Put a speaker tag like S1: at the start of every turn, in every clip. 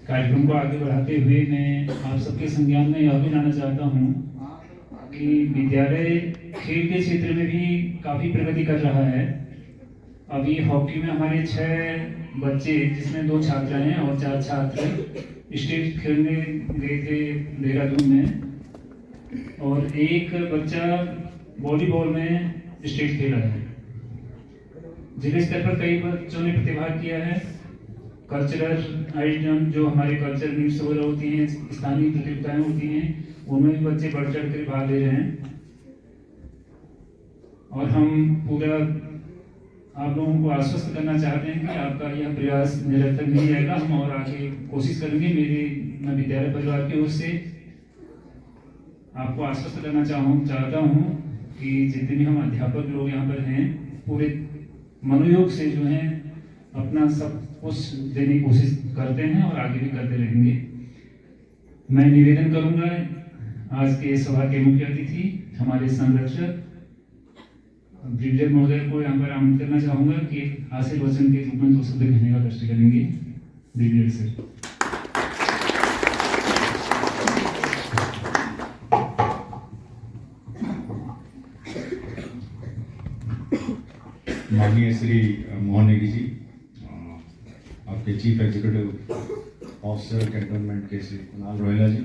S1: कार्यक्रम को आगे बढ़ाते हुए मैं आप सबके संज्ञान में यह भी लाना चाहता हूँ कि विद्यालय खेल के क्षेत्र में भी काफ़ी प्रगति कर रहा है। अभी हॉकी में हमारे 6 बच्चे, जिसमें 2 छात्राएं और 4 छात्र, स्टेट खेलने गए थे देहरादून में, और एक बच्चा वॉलीबॉल में स्टेट खेला है। जिले स्तर पर कई बच्चों ने प्रतिभाग किया है। कल्चरल आइटम, जो हमारे कल्चर मीट्स वगैरह होती हैं, स्थानीय प्रतियोगिताएं होती हैं, उनमें भी बच्चे बढ़ चढ़ कर भाग ले रहे हैं। और हम पूरा आप लोगों को आश्वस्त करना चाहते हैं कि आपका यह प्रयास निरर्थक नहीं रहेगा। हम और आगे कोशिश करेंगे। मैं विद्यालय परिवार की ओर से आपको आश्वस्त करना चाहता हूँ कि जितने भी हम अध्यापक लोग यहाँ पर हैं, पूरे मनोयोग से जो है अपना सब कुछ देने की कोशिश करते हैं और आगे भी करते रहेंगे। मैं निवेदन करूंगा आज के सभा के मुख्य अतिथि, हमारे संरक्षक ब्रिगेडियर महोदय को यहाँ पर आमंत्रित करना चाहूंगा कि आशीर्वचन के रूप में 2 शब्द कहने का कष्ट करेंगे। Brigadier sir.
S2: माननीय श्री मोहन नेगी जी, आपके चीफ एग्जीक्यूटिव ऑफिसर कैंटोनमेंट के श्री कुणाल रोहिला जी,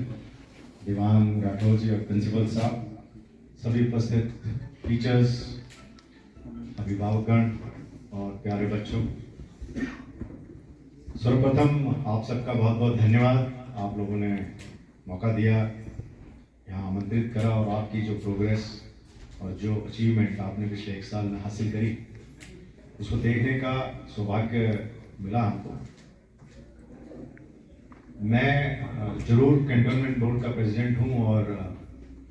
S2: दीवान राठौर जी और प्रिंसिपल साहब, सभी उपस्थित टीचर्स, अभिभावकगण और प्यारे बच्चों, सर्वप्रथम आप सबका बहुत बहुत धन्यवाद। आप लोगों ने मौका दिया, यहाँ आमंत्रित करा और आपकी जो प्रोग्रेस और जो अचीवमेंट आपने पिछले 1 साल में हासिल करी, उसको देखने का सौभाग्य मिला हमको। मैं जरूर कैंटोनमेंट बोर्ड का प्रेसिडेंट हूँ और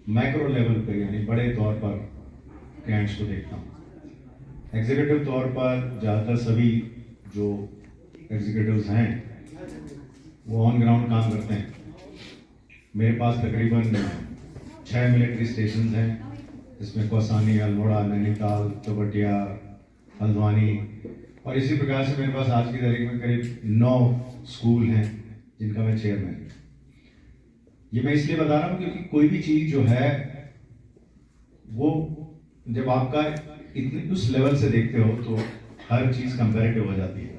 S2: मैक्रो लेवल पे यानी बड़े तौर पर कैंट्स को देखता हूँ। एग्जीक्यूटिव तौर पर ज़्यादातर सभी जो एग्जीक्यूटिव्स हैं वो ऑन ग्राउंड काम करते हैं। मेरे पास तकरीबन 6 मिलिट्री स्टेशन हैं, जिसमें कौसानी, अल्मोड़ा, नैनीताल, चौबटिया, हल्द्वानी, और इसी प्रकार से मेरे पास आज की तारीख में करीब 9 स्कूल हैं जिनका मैं चेयरमैन हूँ। ये मैं इसलिए बता रहा हूँ क्योंकि कोई भी चीज़ जो है वो जब आपका इतने उस लेवल से देखते हो तो हर चीज़ कंपैरेटिव हो जाती है।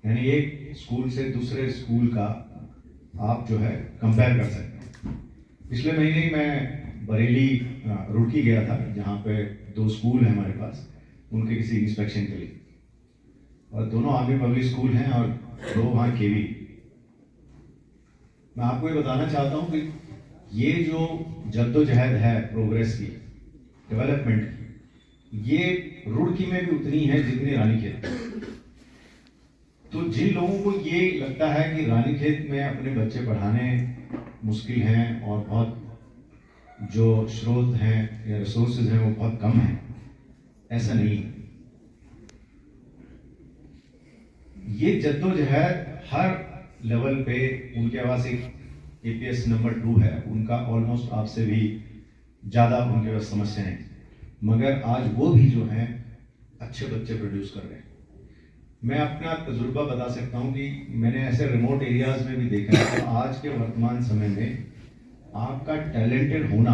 S2: यानी एक स्कूल से दूसरे स्कूल का आप जो है कंपेयर कर सकते हैं। पिछले महीने ही मैं बरेली रुड़की गया था, जहाँ पे 2 स्कूल हैं हमारे पास, उनके किसी इंस्पेक्शन के लिए, और दोनों आर्मी पब्लिक स्कूल हैं और 2 वहाँ केवी। मैं आपको ये बताना चाहता हूँ कि ये जो जद्दोजहद है प्रोग्रेस की, डेवलपमेंट की, ये रुड़की में भी उतनी है जितनी रानीखेत। तो जिन लोगों को ये लगता है कि रानीखेत में अपने बच्चे पढ़ाने मुश्किल हैं और बहुत जो स्रोत हैं या रिसोर्सेज हैं वो बहुत कम हैं, ऐसा नहीं है। ये जद्दोजहद हर लेवल पे, उनके पास एक APS नंबर 2 है, उनका ऑलमोस्ट आपसे भी ज़्यादा उनके पास समस्या है, मगर आज वो भी जो हैं अच्छे बच्चे प्रोड्यूस कर रहे हैं। मैं अपना तजुर्बा बता सकता हूँ कि मैंने ऐसे रिमोट एरियाज में भी देखा है कि आज के वर्तमान समय में आपका टैलेंटेड होना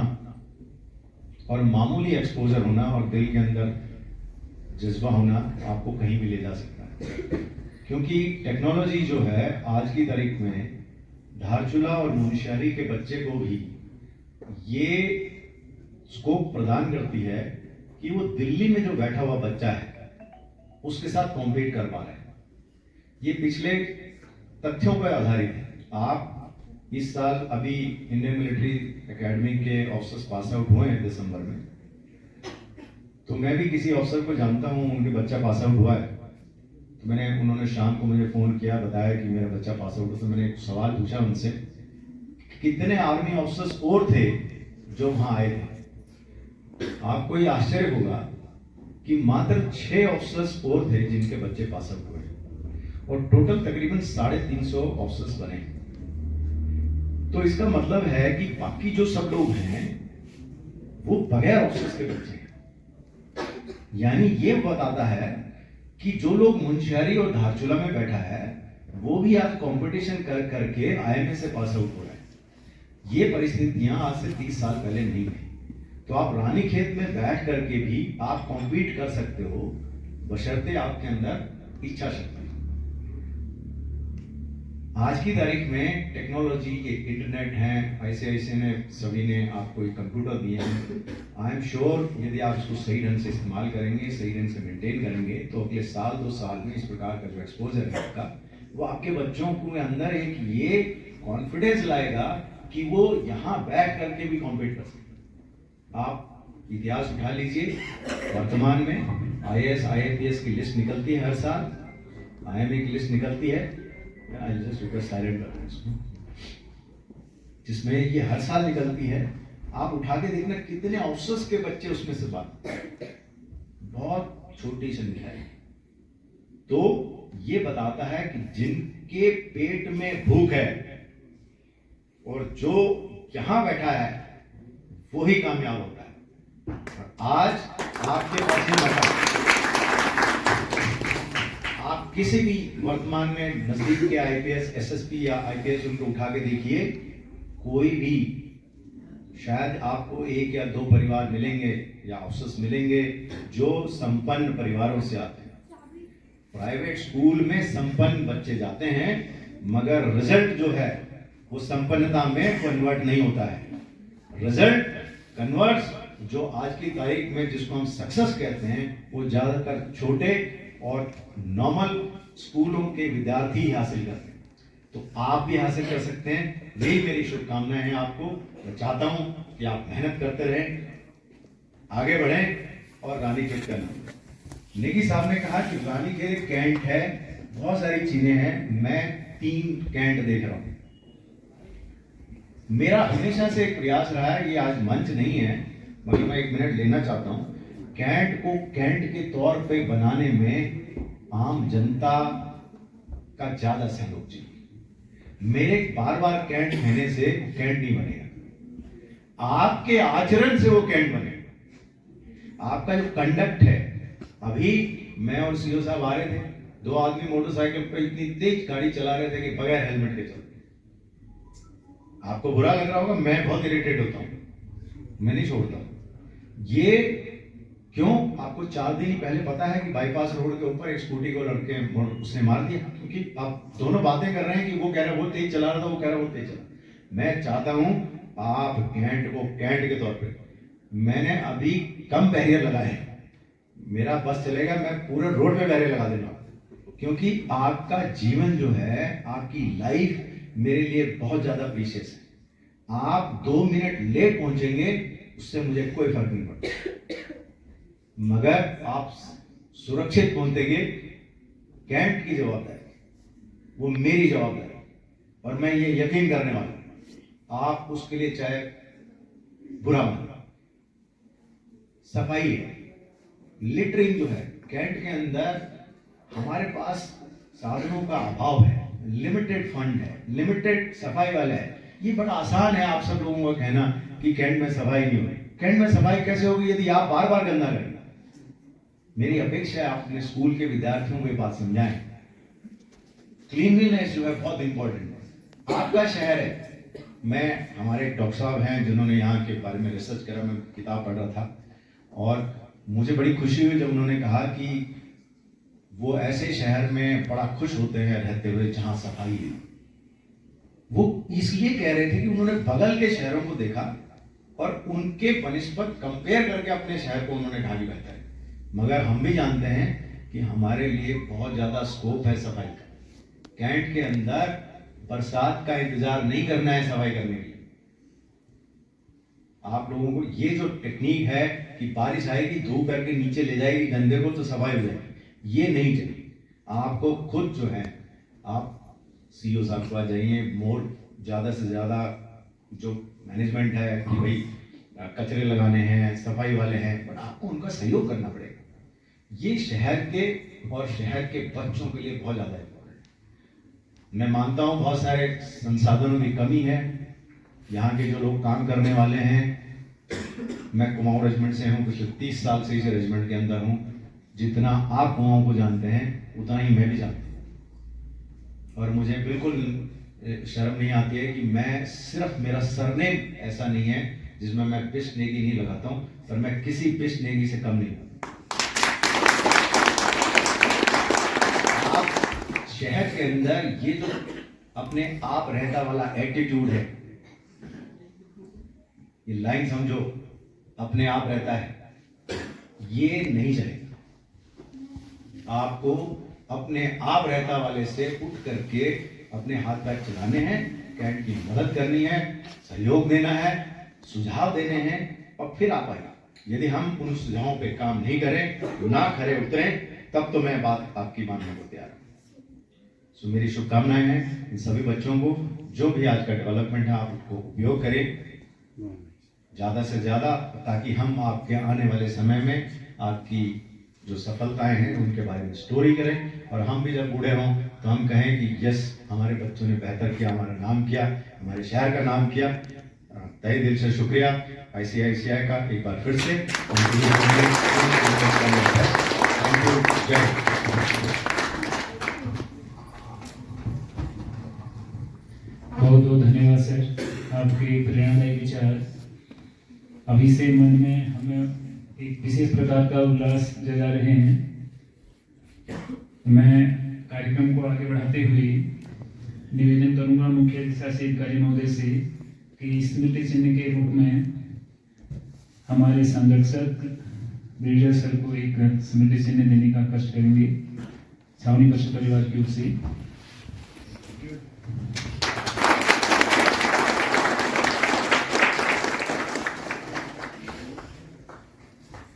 S2: और मामूली एक्सपोजर होना और दिल के अंदर जज्बा होना आपको कहीं भी ले जा सकता है। क्योंकि टेक्नोलॉजी जो है आज की तारीख में धारचूला और मुंशियारी के बच्चे को भी ये स्कोप प्रदान करती है कि वो दिल्ली में जो बैठा हुआ बच्चा है उसके साथ कॉम्पीट कर पा रहे हैं। ये पिछले तथ्यों पर आधारित है। आप इस साल अभी इंडियन मिलिट्री एकेडमी के ऑफिसर्स पास आउट हुए हैं दिसंबर में, तो मैं भी किसी ऑफिसर को जानता हूँ, उनके बच्चा पास आउट हुआ है। तो उन्होंने शाम को मुझे फोन किया, बताया कि मेरा बच्चा पास आउट हुआ। तो मैंने एक सवाल पूछा उनसे, कितने आर्मी ऑफिसर्स और थे जो वहां आए थे? आपको ये आश्चर्य होगा कि मात्र 6 ऑफिसर्स और थे जिनके बच्चे पास आउट हुए, और टोटल तकरीबन 350 ऑफिसर्स बने। तो इसका मतलब है कि बाकी जो सब लोग हैं वो बगैर ऑफिसर्स के बच्चे हैं। यानी ये बताता है कि जो लोग मुंशियारी और धारचूला में बैठा है वो भी आज कंपटीशन कर करके आईएमए से पास आउट हो रहा है। ये परिस्थितियां आज से 30 साल पहले नहीं थी। तो आप रानीखेत में बैठ करके भी आप कॉम्पीट कर सकते हो, बशर्ते आपके अंदर इच्छा शक्ति। आज की तारीख में टेक्नोलॉजी, ये इंटरनेट है, ICICI ने सभी ने आपको एक कंप्यूटर दिए हैं। आई एम श्योर यदि आप इसको सही ढंग से इस्तेमाल करेंगे, सही ढंग से मेंटेन करेंगे, तो अगले साल 2 साल में इस प्रकार का जो एक्सपोजर है आपका, वो आपके बच्चों के अंदर एक ये कॉन्फिडेंस लाएगा कि वो यहाँ बैठ करके भी कॉम्पीट कर सकते। आप इतिहास उठा लीजिए, वर्तमान में IAS IAPS की लिस्ट निकलती है हर साल, IMA की लिस्ट निकलती है, जिसमें ये हर साल निकलती है। आप उठा के देखना कितने अफसोस के बच्चे उसमें से बात, बहुत छोटी संख्या है। तो ये बताता है कि जिनके पेट में भूख है और जो यहां बैठा है वो ही कामयाब होता है। और आज आपके पास में बैठा, आप किसी भी वर्तमान में नजदीक के IPS SSP या IPS उनको उठा के देखिए, कोई भी शायद आपको 1 या 2 परिवार मिलेंगे या अफसोस मिलेंगे जो संपन्न परिवारों से आते हैं। प्राइवेट स्कूल में संपन्न बच्चे जाते हैं, मगर रिजल्ट जो है वो संपन्नता में कन्वर्ट नहीं होता है। रिजल्ट कन्वर्ट जो आज की तारीख में जिसको हम सक्सेस कहते हैं, वो ज्यादातर छोटे और नॉर्मल स्कूलों के विद्यार्थी ही हासिल करते हैं। तो आप भी हासिल कर सकते हैं। यही मेरी शुभकामनाएं हैं आपको। मैं चाहता हूं कि आप मेहनत करते रहें, आगे बढ़ें और रानीखेत का नाम। नेगी साहब ने कहा कि रानीखेत एक कैंट है, बहुत सारी चीजें हैं, मैं 3 कैंट देख रहा हूं। मेरा हमेशा से एक प्रयास रहा है, ये आज मंच नहीं है मगर मैं 1 मिनट लेना चाहता हूं। कैंट को कैंट के तौर पे बनाने में आम जनता का ज्यादा सहयोग चाहिए। मेरे बार बार कैंट कहने से कैंट नहीं बनेगा, आपके आचरण से वो कैंट बनेगा। आपका जो कंडक्ट है, अभी मैं और सीओ साहब आ रहे थे, 2 आदमी मोटरसाइकिल पे इतनी तेज गाड़ी चला रहे थे कि बगैर हेलमेट के चलते। आपको बुरा लग रहा होगा, मैं बहुत इरिटेट होता हूं, मैं नहीं छोड़ता। ये क्यों? आपको 4 दिन पहले पता है कि बाईपास रोड के ऊपर एक स्कूटी को लड़के उसने मार दिया, क्योंकि आप दोनों बातें कर रहे हैं कि वो कह रहा है वो तेज चला रहा था, वो कह रहा है वो तेज चला। मैं चाहता हूं आप कैंट को कैंट के तौर पे, मैंने अभी कम बैरियर लगाए, मेरा बस चलेगा, मैं पूरे रोड पे बैरियर लगा देना, क्योंकि आपका जीवन जो है, आपकी लाइफ मेरे लिए बहुत ज्यादा प्रीशियस है। आप 2 मिनट लेट पहुंचेंगे उससे मुझे कोई फर्क नहीं पड़ता, मगर आप सुरक्षित पहुंचेंगे, कैंट की जवाबदारी, वो मेरी जवाबदारी, और मैं ये यकीन करने वाला हूं आप उसके लिए चाहे बुरा मानो। सफाई है, लिटरिंग जो है कैंट के अंदर, हमारे पास साधनों का अभाव है, लिमिटेड फंड है, लिमिटेड सफाई वाला है। ये बड़ा आसान है आप सब लोगों का कहना कि कैंट में सफाई नहीं होगी। कैंट में सफाई कैसे होगी यदि आप बार बार गंदा करेंगे? मेरी अपेक्षा है आप अपने स्कूल के विद्यार्थियों को ये बात समझाएं। क्लीनलीनेस जो है बहुत इंपॉर्टेंट है, आपका शहर है। मैं, हमारे एक डॉक्टर साहब हैं जिन्होंने यहाँ के बारे में रिसर्च करा, मैं किताब पढ़ रहा था और मुझे बड़ी खुशी हुई जब उन्होंने कहा कि वो ऐसे शहर में बड़ा खुश होते हैं रहते हुए जहां सफाई है। वो इसलिए कह रहे थे कि उन्होंने बगल के शहरों को देखा और उनके बनिस्बत कंपेयर करके अपने शहर को उन्होंने ढाली बेहतर है। मगर हम भी जानते हैं कि हमारे लिए बहुत ज्यादा स्कोप है सफाई का। कैंट के अंदर बरसात का इंतजार नहीं करना है सफाई करने के लिए। आप लोगों को ये जो टेक्निक है कि बारिश आएगी, धूप करके नीचे ले जाएगी गंदे को तो सफाई हो जाएगी, ये नहीं चाहिए। आपको खुद जो है, आप सीईओ साहब के पास जाइए, मोर ज़्यादा से ज़्यादा जो मैनेजमेंट है कि भाई कचरे लगाने हैं, सफाई वाले हैं, बट आपको उनका सहयोग करना पड़ेगा। ये शहर के और शहर के बच्चों के लिए बहुत ज़्यादा इम्पोर्टेंट है। मैं मानता हूँ बहुत सारे संसाधनों की कमी है, यहाँ के जो लोग काम करने वाले हैं, मैं कुमाऊं रेजिमेंट से हूँ, पिछले 30 साल से इस रेजिमेंट के अंदर हूँ। जितना आप कुमाऊं को जानते हैं उतना ही मैं भी जानता हूँ, और मुझे बिल्कुल शर्म नहीं आती है कि मैं सिर्फ मेरा सरनेम ऐसा नहीं है जिसमें मैं पिष्ट नेगी नहीं लगाता हूं, पर मैं किसी पिष्ट नेगी से कम नहीं हूं। आप शहर के अंदर ये जो अपने आप रहता वाला एटीट्यूड है, ये लाइन समझो, अपने आप रहता है, ये नहीं चलेगा। आपको अपने आप रहता वाले से उठ करके अपने हाथ पैर चलाने हैं, कैंट की मदद करनी है, सहयोग देना है, सुझाव देने हैं, और फिर आप आइए। यदि हम उन सुझावों पे काम नहीं करें, ना खरे उतरें, तब तो मैं बात आपकी मानने को तैयार हूं। सो मेरी शुभकामनाएं हैं इन सभी बच्चों को। जो भी आज का डेवलपमेंट है आप उसको उपयोग करें ज्यादा से ज्यादा, ताकि हम आपके आने वाले समय में आपकी जो सफलताएं हैं उनके बारे में स्टोरी करें, और हम भी जब बूढ़े हों तो हम कहें कि यस, हमारे बच्चों ने बेहतर किया, हमारा नाम किया, हमारे शहर का नाम किया। तहे दिल से शुक्रिया ICICI का एक बार फिर से।
S1: बहुत बहुत धन्यवाद सर, आपके प्रेरणादायी विचार अभी से मन में हमें एक विशेष प्रकार का उल्लास जगा रहे हैं। मैं कार्यक्रम को आगे बढ़ाते हुए निवेदन करूंगा मुख्य दिशा से अधिकारी महोदय से कि स्मृति चिन्ह के रूप में हमारे संरक्षक ब्रिजेश सर को एक स्मृति चिन्ह देने का कष्ट करेंगे छावनी परिषद परिवार की ओर से।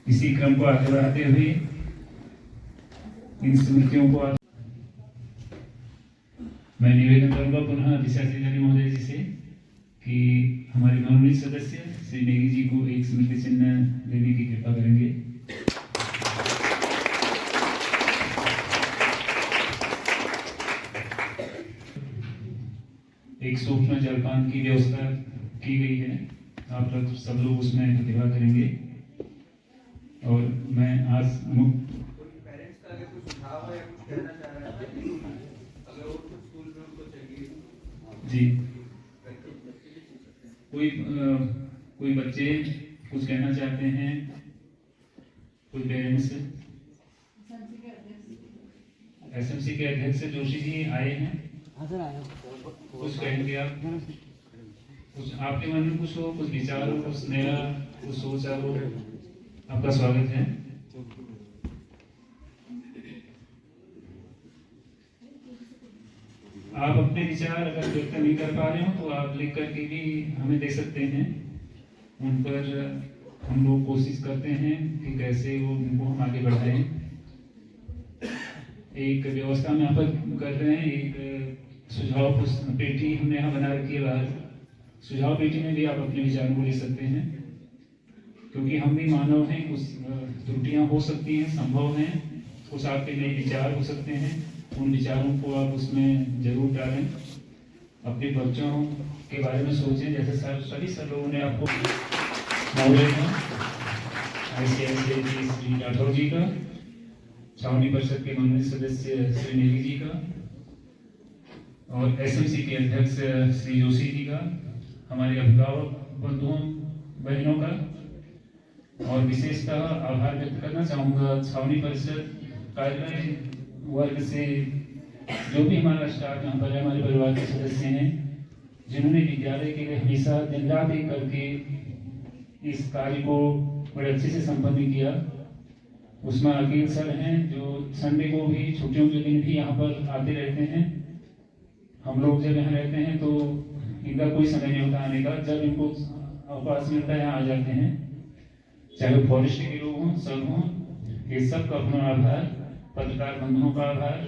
S1: इसी क्रम को आगे बढ़ाते हुए इन स्मृतियों को मैं निवेदन करूंगा पुनः दिशा अधिकारी महोदय जी से कि हमारे मनोनीत सदस्य श्री नेगी जी को एक स्मृति चिन्ह देने की कृपा करेंगे। एक सूक्ष्म जलपान की व्यवस्था की गई है, आप लोग सब लोग उसमें प्रतिभा करेंगे। और मैं आज
S3: पेरेंट्स का अगर कुछ सुझाव है या कुछ कहना चाह रहा है, अगर और कुछ स्कूल में उनको चाहिए
S1: जी, कोई बच्चे कुछ कहना चाहते हैं, कोई पेरेंट्स। SMC के अध्यक्ष जोशी जी आए हैं, कुछ कहेंगे आप? कुछ आपके मन में कुछ हो, कुछ विचार हो, कुछ नया, कुछ सोचा हो, आपका स्वागत है। आप अपने विचार अगर व्यक्त नहीं कर पा रहे हो तो आप लिख करके भी हमें दे सकते हैं। उन पर हम लोग कोशिश करते हैं कि कैसे वो उनको हम आगे बढ़ाएं। एक व्यवस्था में यहाँ पर कर रहे हैं, एक सुझाव पेटी हमने यहाँ बना रखी है बाहर। सुझाव पेटी में भी आप अपने विचारों को ले सकते हैं, क्योंकि हम भी मानव हैं, कुछ त्रुटियां हो सकती हैं, संभव हैं, कुछ आपके नए विचार हो सकते हैं, उन विचारों को आप उसमें जरूर डालें। अपने बच्चों के बारे में सोचें, जैसे सभी सर लोगों ने आपको महोदय हैं ICICI श्री राठौर जी का, छावनी परिषद के मनोनीत सदस्य श्री नेगी जी का, और SMC के अध्यक्ष श्री जोशी जी का, हमारे अभिभावक बंधुओं बहनों का, और विशेषतः आभार व्यक्त करना चाहूँगा छावनी परिषद कार्यालय वर्ग से, जो भी हमारा स्टाफ यहाँ पर है, हमारे परिवार के सदस्य हैं, जिन्होंने विद्यालय के लिए हमेशा दिन रात एक करके इस कार्य को बड़े अच्छे से संपन्न किया। उसमें अकील सर हैं जो संडे को भी, छुट्टियों के दिन भी यहाँ पर आते रहते हैं। हम लोग जब यहाँ रहते हैं तो इनका कोई समय नहीं होता आने का, जब इनको अवकाश मिलता है यहाँ आ जाते हैं। चाहे फॉरेस्ट के लोग हों, सब हों, ये सबका अपना आभार, पत्रकार बंधुओं का आभार,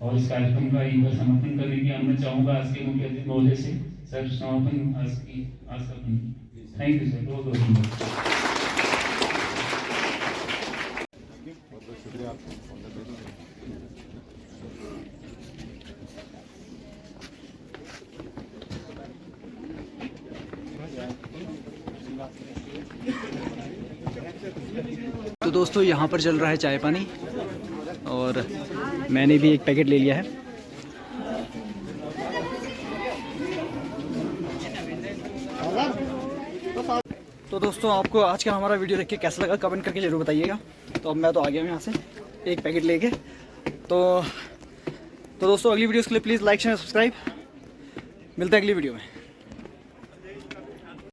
S1: और इस कार्यक्रम का एक बार समर्थन करने की अनुमति चाहूँगा आज के मुख्य अतिथि महोदय से। सर समापन आज का थैंक यू सर, बहुत बहुत धन्यवाद।
S4: तो दोस्तों यहाँ पर चल रहा है चाय पानी, और मैंने भी एक पैकेट ले लिया है। तो दोस्तों आपको आज का हमारा वीडियो देख के कैसा लगा कमेंट करके ज़रूर बताइएगा। तो अब मैं तो आ गया हूँ यहाँ से एक पैकेट लेके। तो दोस्तों अगली वीडियोस के लिए प्लीज़ लाइक शेयर सब्सक्राइब। मिलते हैं अगली वीडियो में।